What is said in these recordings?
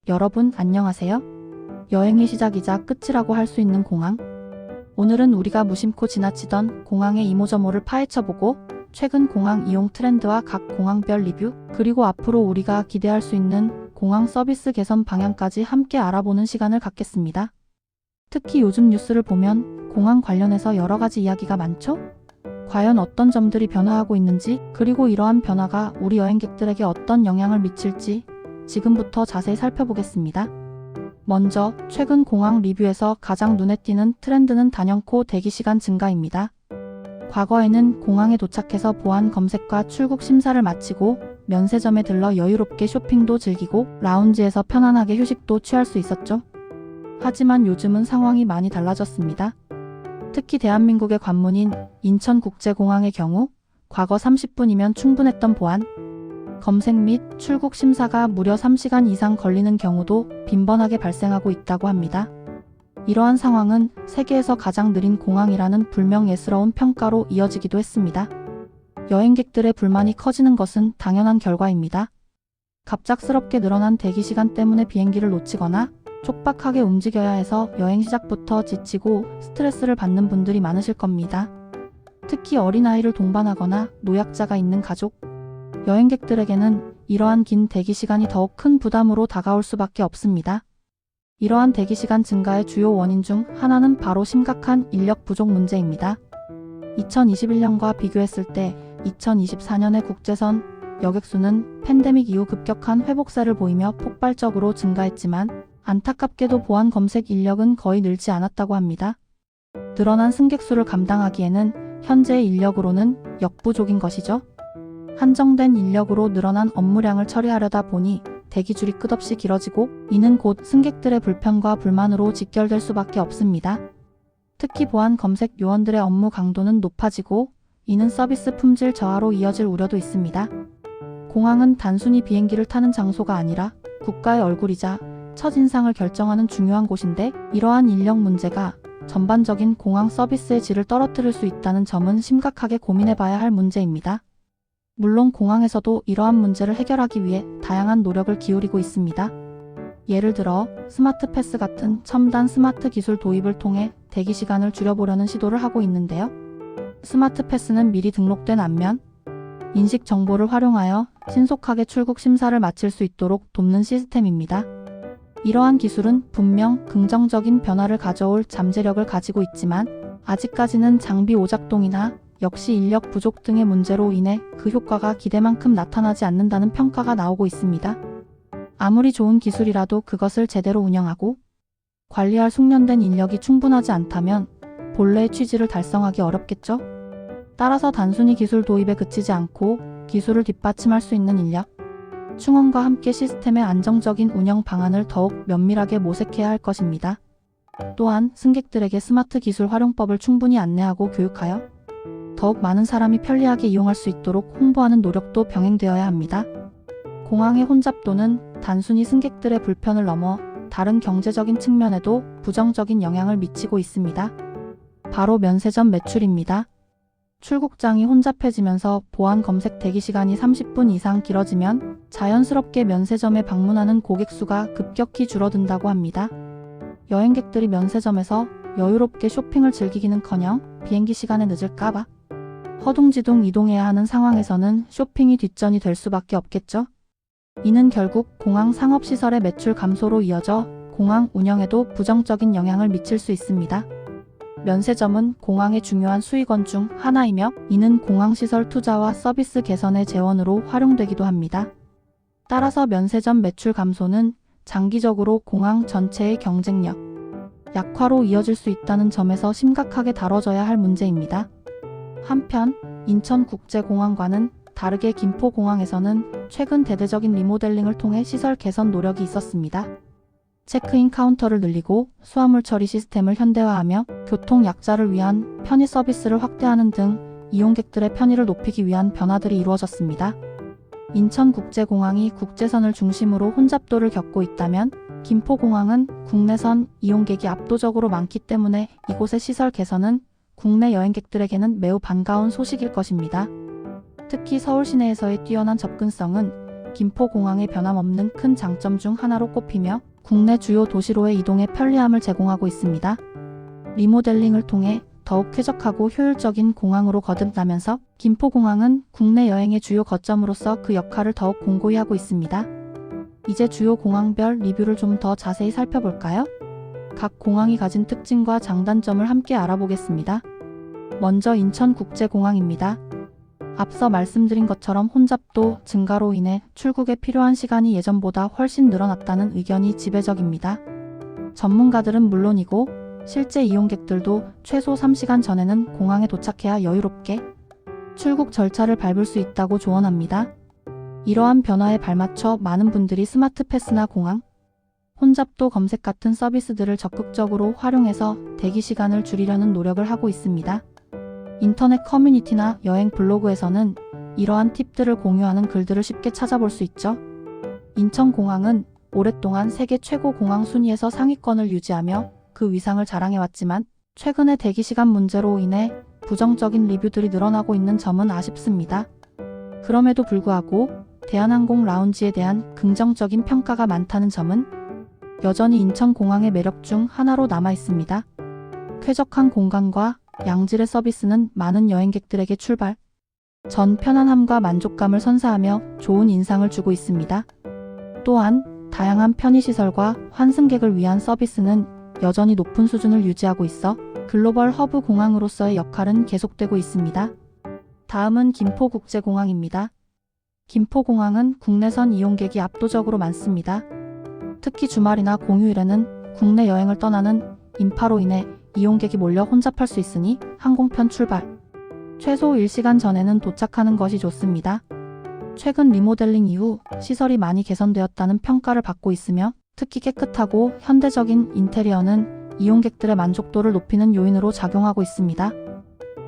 여러분 안녕하세요. 여행의 시작이자 끝이라고 할 수 있는 공항. 오늘은 우리가 무심코 지나치던 공항의 이모저모를 파헤쳐보고 최근 공항 이용 트렌드와 각 공항별 리뷰, 그리고 앞으로 우리가 기대할 수 있는 공항 서비스 개선 방향까지 함께 알아보는 시간을 갖겠습니다. 특히 요즘 뉴스를 보면 공항 관련해서 여러 가지 이야기가 많죠? 과연 어떤 점들이 변화하고 있는지, 그리고 이러한 변화가 우리 여행객들에게 어떤 영향을 미칠지 지금부터 자세히 살펴보겠습니다. 먼저 최근 공항 리뷰에서 가장 눈에 띄는 트렌드는 단연코 대기시간 증가입니다. 과거에는 공항에 도착해서 보안 검색과 출국 심사를 마치고 면세점에 들러 여유롭게 쇼핑도 즐기고 라운지에서 편안하게 휴식도 취할 수 있었죠. 하지만 요즘은 상황이 많이 달라졌습니다. 특히 대한민국의 관문인 인천국제공항의 경우 과거 30분이면 충분했던 보안 검색 및 출국 심사가 무려 3시간 이상 걸리는 경우도 빈번하게 발생하고 있다고 합니다. 이러한 상황은 세계에서 가장 느린 공항이라는 불명예스러운 평가로 이어지기도 했습니다. 여행객들의 불만이 커지는 것은 당연한 결과입니다. 갑작스럽게 늘어난 대기시간 때문에 비행기를 놓치거나 촉박하게 움직여야 해서 여행 시작부터 지치고 스트레스를 받는 분들이 많으실 겁니다. 특히 어린아이를 동반하거나 노약자가 있는 가족, 여행객들에게는 이러한 긴 대기시간이 더욱 큰 부담으로 다가올 수밖에 없습니다. 이러한 대기시간 증가의 주요 원인 중 하나는 바로 심각한 인력 부족 문제입니다. 2021년과 비교했을 때 2024년의 국제선 여객수는 팬데믹 이후 급격한 회복세를 보이며 폭발적으로 증가했지만 안타깝게도 보안 검색 인력은 거의 늘지 않았다고 합니다. 늘어난 승객수를 감당하기에는 현재의 인력으로는 역부족인 것이죠. 한정된 인력으로 늘어난 업무량을 처리하려다 보니 대기줄이 끝없이 길어지고 이는 곧 승객들의 불편과 불만으로 직결될 수밖에 없습니다. 특히 보안 검색 요원들의 업무 강도는 높아지고 이는 서비스 품질 저하로 이어질 우려도 있습니다. 공항은 단순히 비행기를 타는 장소가 아니라 국가의 얼굴이자 첫인상을 결정하는 중요한 곳인데 이러한 인력 문제가 전반적인 공항 서비스의 질을 떨어뜨릴 수 있다는 점은 심각하게 고민해봐야 할 문제입니다. 물론 공항에서도 이러한 문제를 해결하기 위해 다양한 노력을 기울이고 있습니다. 예를 들어 스마트 패스 같은 첨단 스마트 기술 도입을 통해 대기시간을 줄여보려는 시도를 하고 있는데요. 스마트 패스는 미리 등록된 안면, 인식 정보를 활용하여 신속하게 출국 심사를 마칠 수 있도록 돕는 시스템입니다. 이러한 기술은 분명 긍정적인 변화를 가져올 잠재력을 가지고 있지만 아직까지는 장비 오작동이나 역시 인력 부족 등의 문제로 인해 그 효과가 기대만큼 나타나지 않는다는 평가가 나오고 있습니다. 아무리 좋은 기술이라도 그것을 제대로 운영하고 관리할 숙련된 인력이 충분하지 않다면 본래의 취지를 달성하기 어렵겠죠? 따라서 단순히 기술 도입에 그치지 않고 기술을 뒷받침할 수 있는 인력, 충원과 함께 시스템의 안정적인 운영 방안을 더욱 면밀하게 모색해야 할 것입니다. 또한 승객들에게 스마트 기술 활용법을 충분히 안내하고 교육하여 더욱 많은 사람이 편리하게 이용할 수 있도록 홍보하는 노력도 병행되어야 합니다. 공항의 혼잡도는 단순히 승객들의 불편을 넘어 다른 경제적인 측면에도 부정적인 영향을 미치고 있습니다. 바로 면세점 매출입니다. 출국장이 혼잡해지면서 보안 검색 대기시간이 30분 이상 길어지면 자연스럽게 면세점에 방문하는 고객 수가 급격히 줄어든다고 합니다. 여행객들이 면세점에서 여유롭게 쇼핑을 즐기기는커녕 비행기 시간에 늦을까봐 허둥지둥 이동해야 하는 상황에서는 쇼핑이 뒷전이 될 수밖에 없겠죠. 이는 결국 공항 상업시설의 매출 감소로 이어져 공항 운영에도 부정적인 영향을 미칠 수 있습니다. 면세점은 공항의 중요한 수익원 중 하나이며 이는 공항시설 투자와 서비스 개선의 재원으로 활용되기도 합니다. 따라서 면세점 매출 감소는 장기적으로 공항 전체의 경쟁력 약화로 이어질 수 있다는 점에서 심각하게 다뤄져야 할 문제입니다. 한편 인천국제공항과는 다르게 김포공항에서는 최근 대대적인 리모델링을 통해 시설 개선 노력이 있었습니다. 체크인 카운터를 늘리고 수화물 처리 시스템을 현대화하며 교통 약자를 위한 편의 서비스를 확대하는 등 이용객들의 편의를 높이기 위한 변화들이 이루어졌습니다. 인천국제공항이 국제선을 중심으로 혼잡도를 겪고 있다면 김포공항은 국내선 이용객이 압도적으로 많기 때문에 이곳의 시설 개선은 국내 여행객들에게는 매우 반가운 소식일 것입니다. 특히 서울 시내에서의 뛰어난 접근성은 김포공항의 변함없는 큰 장점 중 하나로 꼽히며 국내 주요 도시로의 이동에 편리함을 제공하고 있습니다. 리모델링을 통해 더욱 쾌적하고 효율적인 공항으로 거듭나면서 김포공항은 국내 여행의 주요 거점으로서 그 역할을 더욱 공고히 하고 있습니다. 이제 주요 공항별 리뷰를 좀 더 자세히 살펴볼까요? 각 공항이 가진 특징과 장단점을 함께 알아보겠습니다. 먼저 인천국제공항입니다. 앞서 말씀드린 것처럼 혼잡도 증가로 인해 출국에 필요한 시간이 예전보다 훨씬 늘어났다는 의견이 지배적입니다. 전문가들은 물론이고 실제 이용객들도 최소 3시간 전에는 공항에 도착해야 여유롭게 출국 절차를 밟을 수 있다고 조언합니다. 이러한 변화에 발맞춰 많은 분들이 스마트 패스나 공항 혼잡도 검색 같은 서비스들을 적극적으로 활용해서 대기 시간을 줄이려는 노력을 하고 있습니다. 인터넷 커뮤니티나 여행 블로그에서는 이러한 팁들을 공유하는 글들을 쉽게 찾아볼 수 있죠. 인천공항은 오랫동안 세계 최고 공항 순위에서 상위권을 유지하며 그 위상을 자랑해왔지만 최근에 대기시간 문제로 인해 부정적인 리뷰들이 늘어나고 있는 점은 아쉽습니다. 그럼에도 불구하고 대한항공 라운지에 대한 긍정적인 평가가 많다는 점은 여전히 인천공항의 매력 중 하나로 남아 있습니다. 쾌적한 공간과 양질의 서비스는 많은 여행객들에게 출발 전 편안함과 만족감을 선사하며 좋은 인상을 주고 있습니다. 또한 다양한 편의시설과 환승객을 위한 서비스는 여전히 높은 수준을 유지하고 있어 글로벌 허브 공항으로서의 역할은 계속되고 있습니다. 다음은 김포국제공항입니다. 김포공항은 국내선 이용객이 압도적으로 많습니다. 특히 주말이나 공휴일에는 국내 여행을 떠나는 인파로 인해 이용객이 몰려 혼잡할 수 있으니 항공편 출발 최소 1시간 전에는 도착하는 것이 좋습니다. 최근 리모델링 이후 시설이 많이 개선되었다는 평가를 받고 있으며 특히 깨끗하고 현대적인 인테리어는 이용객들의 만족도를 높이는 요인으로 작용하고 있습니다.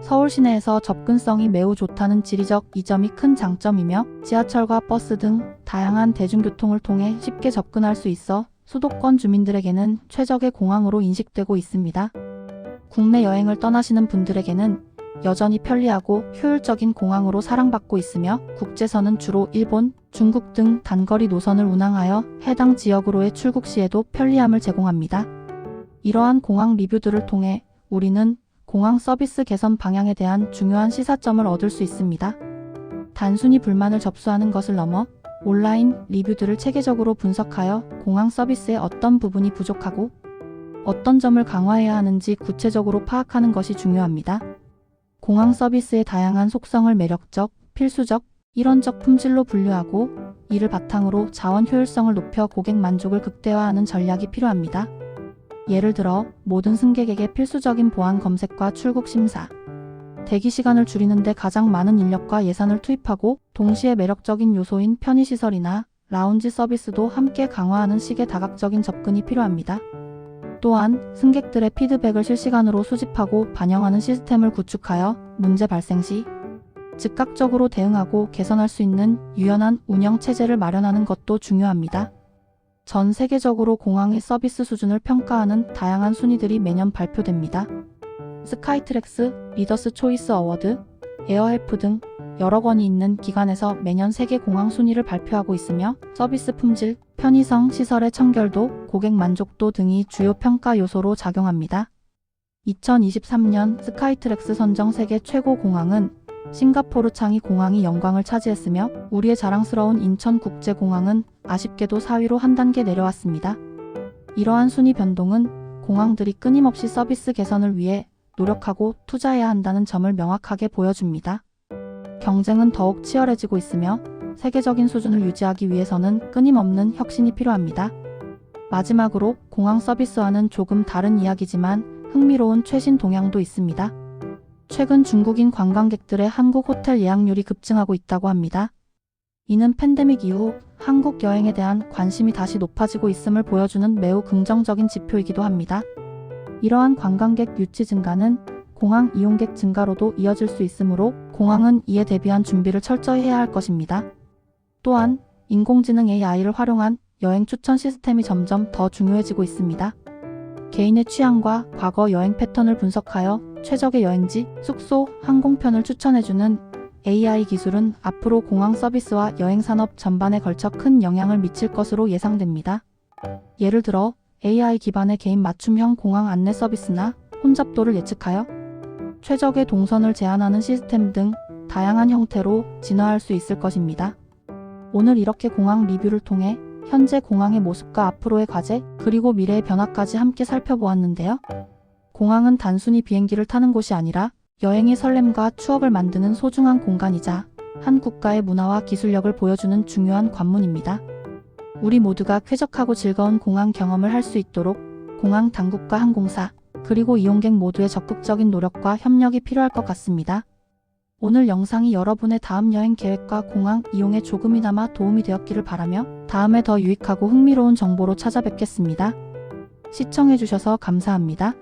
서울 시내에서 접근성이 매우 좋다는 지리적 이점이 큰 장점이며 지하철과 버스 등 다양한 대중교통을 통해 쉽게 접근할 수 있어 수도권 주민들에게는 최적의 공항으로 인식되고 있습니다. 국내 여행을 떠나시는 분들에게는 여전히 편리하고 효율적인 공항으로 사랑받고 있으며 국제선은 주로 일본, 중국 등 단거리 노선을 운항하여 해당 지역으로의 출국 시에도 편리함을 제공합니다. 이러한 공항 리뷰들을 통해 우리는 공항 서비스 개선 방향에 대한 중요한 시사점을 얻을 수 있습니다. 단순히 불만을 접수하는 것을 넘어 온라인 리뷰들을 체계적으로 분석하여 공항 서비스의 어떤 부분이 부족하고 어떤 점을 강화해야 하는지 구체적으로 파악하는 것이 중요합니다. 공항 서비스의 다양한 속성을 매력적, 필수적, 일원적 품질로 분류하고 이를 바탕으로 자원 효율성을 높여 고객 만족을 극대화하는 전략이 필요합니다. 예를 들어 모든 승객에게 필수적인 보안 검색과 출국 심사, 대기 시간을 줄이는 데 가장 많은 인력과 예산을 투입하고 동시에 매력적인 요소인 편의시설이나 라운지 서비스도 함께 강화하는 식의 다각적인 접근이 필요합니다. 또한 승객들의 피드백을 실시간으로 수집하고 반영하는 시스템을 구축하여 문제 발생 시 즉각적으로 대응하고 개선할 수 있는 유연한 운영 체제를 마련하는 것도 중요합니다. 전 세계적으로 공항의 서비스 수준을 평가하는 다양한 순위들이 매년 발표됩니다. 스카이트랙스, 리더스 초이스 어워드, 에어헬프 등 여러 권이 있는 기관에서 매년 세계 공항 순위를 발표하고 있으며 서비스 품질, 편의성, 시설의 청결도, 고객 만족도 등이 주요 평가 요소로 작용합니다. 2023년 스카이트랙스 선정 세계 최고 공항은 싱가포르 창이 공항이 영광을 차지했으며 우리의 자랑스러운 인천국제공항은 아쉽게도 4위로 한 단계 내려왔습니다. 이러한 순위 변동은 공항들이 끊임없이 서비스 개선을 위해 노력하고 투자해야 한다는 점을 명확하게 보여줍니다. 경쟁은 더욱 치열해지고 있으며 세계적인 수준을 유지하기 위해서는 끊임없는 혁신이 필요합니다. 마지막으로 공항 서비스와는 조금 다른 이야기지만 흥미로운 최신 동향도 있습니다. 최근 중국인 관광객들의 한국 호텔 예약률이 급증하고 있다고 합니다. 이는 팬데믹 이후 한국 여행에 대한 관심이 다시 높아지고 있음을 보여주는 매우 긍정적인 지표이기도 합니다. 이러한 관광객 유치 증가는 공항 이용객 증가로도 이어질 수 있으므로 공항은 이에 대비한 준비를 철저히 해야 할 것입니다. 또한 인공지능 AI를 활용한 여행 추천 시스템이 점점 더 중요해지고 있습니다. 개인의 취향과 과거 여행 패턴을 분석하여 최적의 여행지, 숙소, 항공편을 추천해주는 AI 기술은 앞으로 공항 서비스와 여행 산업 전반에 걸쳐 큰 영향을 미칠 것으로 예상됩니다. 예를 들어 AI 기반의 개인 맞춤형 공항 안내 서비스나 혼잡도를 예측하여 최적의 동선을 제한하는 시스템 등 다양한 형태로 진화할 수 있을 것입니다. 오늘 이렇게 공항 리뷰를 통해 현재 공항의 모습과 앞으로의 과제, 그리고 미래의 변화까지 함께 살펴보았는데요. 공항은 단순히 비행기를 타는 곳이 아니라 여행의 설렘과 추억을 만드는 소중한 공간이자 한 국가의 문화와 기술력을 보여주는 중요한 관문입니다. 우리 모두가 쾌적하고 즐거운 공항 경험을 할 수 있도록 공항 당국과 항공사, 그리고 이용객 모두의 적극적인 노력과 협력이 필요할 것 같습니다. 오늘 영상이 여러분의 다음 여행 계획과 공항 이용에 조금이나마 도움이 되었기를 바라며 다음에 더 유익하고 흥미로운 정보로 찾아뵙겠습니다. 시청해주셔서 감사합니다.